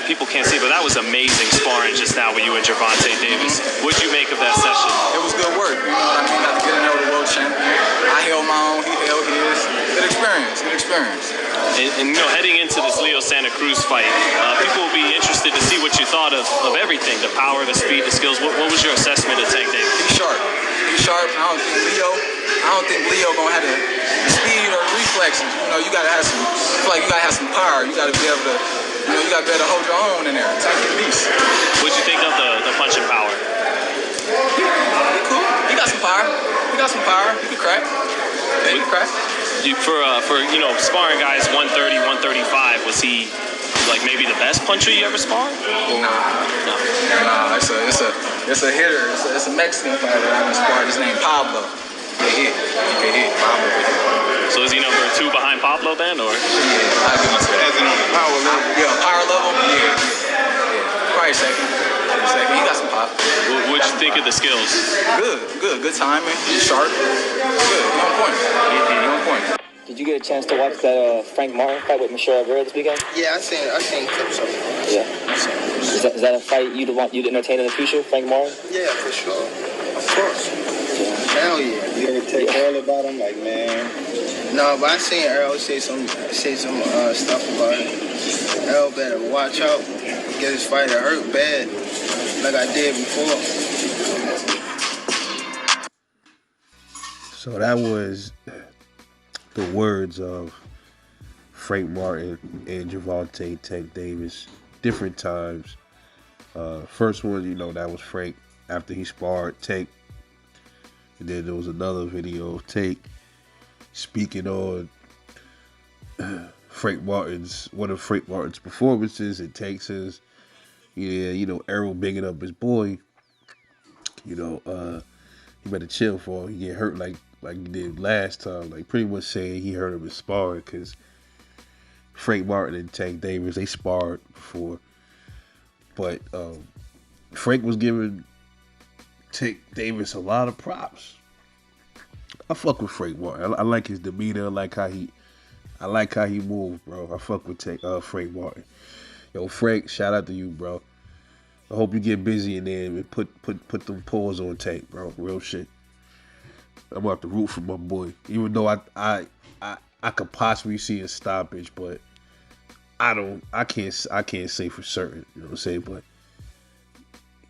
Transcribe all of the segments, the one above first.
people can't see, but that was amazing sparring just now with you and Gervonta Davis. What'd you make of that session? It was good work. You know what I mean? Got to get to know the world champion. I held my own. He held his. Good experience. Good experience. And you know, heading into this Leo Santa Cruz fight, people will be interested to see what you thought of everything, the power, the speed, the skills. What was your assessment of Tank Davis? He's sharp. He's sharp. I don't think Leo gonna have the speed or reflexes. You know, you gotta have some. I feel like you gotta have some power. You gotta be able to. You know, you gotta be able to hold your own in there. Tank is beast. What'd you think of the punching power? He cool. He got some power. He got some power. He can crack. Yeah, he can crack. For you know, sparring guys 130, 135, was he like maybe the best puncher you ever sparred? Nah. It's a hitter. It's a Mexican fighter that I've been sparring. His name Pablo. He can hit. Pablo can hit. So is he number 2 behind Pablo then, or? Yeah, I'll give him to that. As in on the power level? Yeah, power level. Yeah. Probably second. He got some pop. What'd you think of the skills? Good timing. He's sharp. Good. He on point. He on point. Did you get a chance to watch that Frank Martin fight with Michelle Rivera this weekend? Yeah, I seen clips of it. Yeah. Is that a fight you'd entertain in the future, Frank Martin? Yeah, for sure. Of course. Yeah. Hell yeah. You ever take Earl about him? Like, man. No, but I seen Earl say some stuff about it. Earl better watch out. Get his fighter hurt bad, like I did before. So that was the words of Frank Martin and Gervonta Tank Davis. Different times. First one, you know, that was Frank after he sparred Tank. And then there was another video of Tank speaking on one of Frank Martin's performances. And Tank says, yeah, you know, Errol bigging up his boy. You know, he better chill for he get hurt like he did last time. Like pretty much saying he hurt him in sparring because Frank Martin and Tank Davis, they sparred before. But Frank was giving Tank Davis a lot of props. I fuck with Frank Martin. I like his demeanor. I like how he moved, bro. I fuck with Frank Martin. Yo, Frank, shout out to you, bro. I hope you get busy in there and put them paws on Tank, bro. Real shit. I'm gonna have to root for my boy. Even though I could possibly see a stoppage, but I can't say for certain. You know what I'm saying? But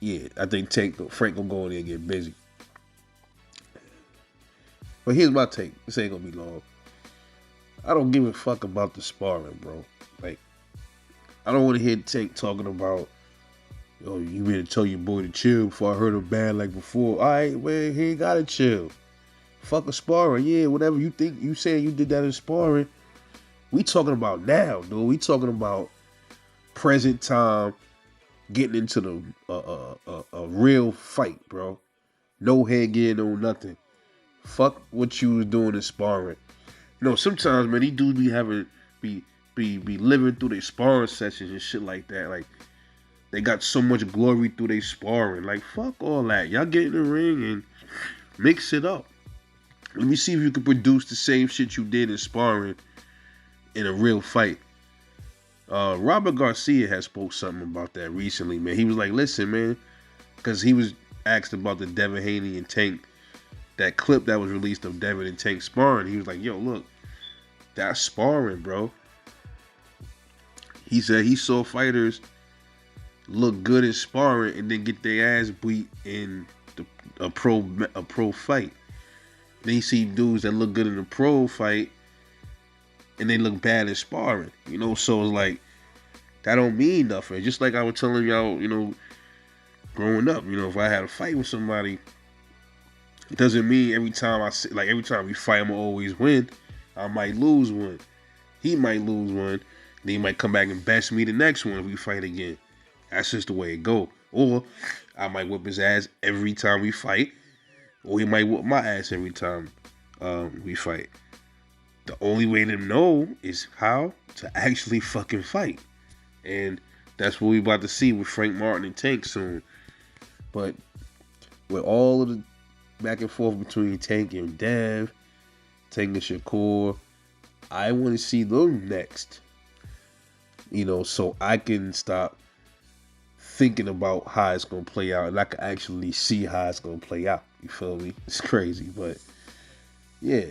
yeah, I think Frank gonna go in there and get busy. But here's my take. This ain't gonna be long. I don't give a fuck about the sparring, bro. Like, I don't want to hear Tank talking about, yo, you better tell your boy to chill before I hurt him bad like before. All right, man, he ain't gotta chill. Fuck a sparring. Yeah, whatever you think, you saying you did that in sparring. We talking about now, dude. We talking about present time, getting into a real fight, bro. No headgear, no nothing. Fuck what you was doing in sparring. You know, sometimes, man, these dudes be living through their sparring sessions and shit like that. Like, they got so much glory through their sparring. Like, fuck all that. Y'all get in the ring and mix it up. Let me see if you can produce the same shit you did in sparring in a real fight. Robert Garcia has spoke something about that recently, man. He was like, listen, man, because he was asked about the Devin Haney and Tank, that clip that was released of Devin and Tank sparring. He was like, yo, look, that's sparring, bro. He said he saw fighters look good in sparring and then get their ass beat in a pro fight. Then you see dudes that look good in a pro fight and they look bad in sparring. You know, so it's like, that don't mean nothing. Just like I was telling y'all, you know, growing up, you know, if I had a fight with somebody, it doesn't mean every time we fight, I'm gonna always win. I might lose one. He might lose one. Then he might come back and best me the next one if we fight again. That's just the way it go. Or I might whip his ass every time we fight. Or he might whip my ass every time we fight. The only way to know is how to actually fucking fight. And that's what we about to see with Frank Martin and Tank soon. But with all of the back and forth between Tank and Dev, Tank and Shakur, I want to see them next. You know, so I can stop thinking about how it's gonna play out, and I can actually see how it's gonna play out. You feel me? It's crazy, but yeah,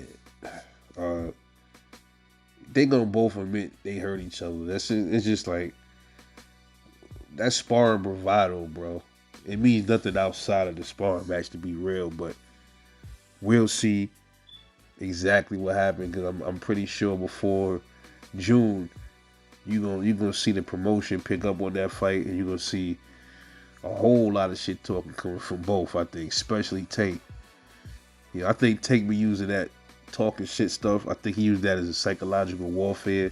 they gonna both admit they hurt each other. It's just like that's sparring bravado, bro. It means nothing outside of the sparring match, to be real, but we'll see exactly what happened, because I'm pretty sure before June you're gonna see the promotion pick up on that fight, and you're gonna see a whole lot of shit talking coming from both. I think, especially Tank. I think Tank be using that talking shit stuff. I think he used that as a psychological warfare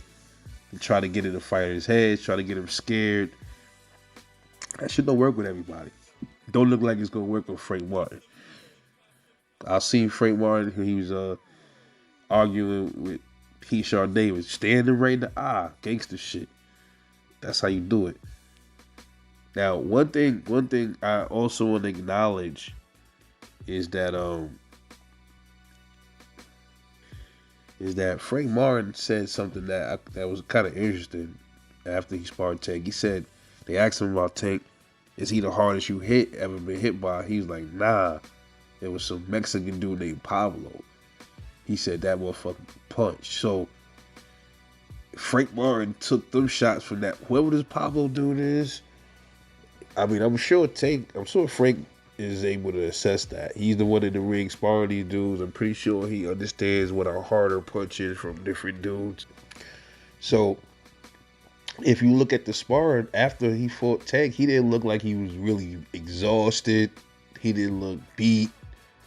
to try to get in the fighter's head, try to get him scared. That shit don't work with everybody. Don't look like it's gonna work with Frank Martin. I seen Frank Martin, he was arguing with Keyshawn Davis, standing right in the eye, gangster shit. That's how you do it. Now, one thing I also want to acknowledge is that Frank Martin said something that was kind of interesting after he sparred Tank. He said, they asked him about Tank, is he the hardest you ever been hit by? He was like, nah. There was some Mexican dude named Pablo. He said that motherfucker punch. So Frank Martin took them shots from that. Whoever this Pablo dude is, I mean, I'm sure Frank is able to assess that. He's the one in the ring sparring these dudes. I'm pretty sure he understands what a harder punch is from different dudes. So if you look at the sparring after he fought Tank, he didn't look like he was really exhausted. He didn't look beat.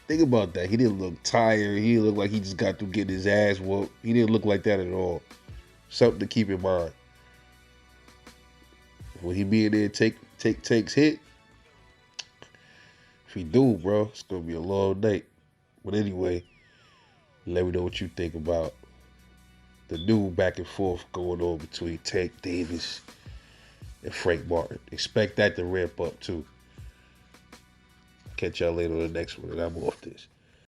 Think about that. He didn't look tired. He didn't look like he just got through getting his ass whooped. He didn't look like that at all. Something to keep in mind. When he be in there, takes hit. If he do, bro, it's gonna be a long night. But anyway, let me know what you think about the new back and forth going on between Tank Davis and Frank Martin. Expect that to ramp up too. Catch y'all later on the next one, and I'm off this.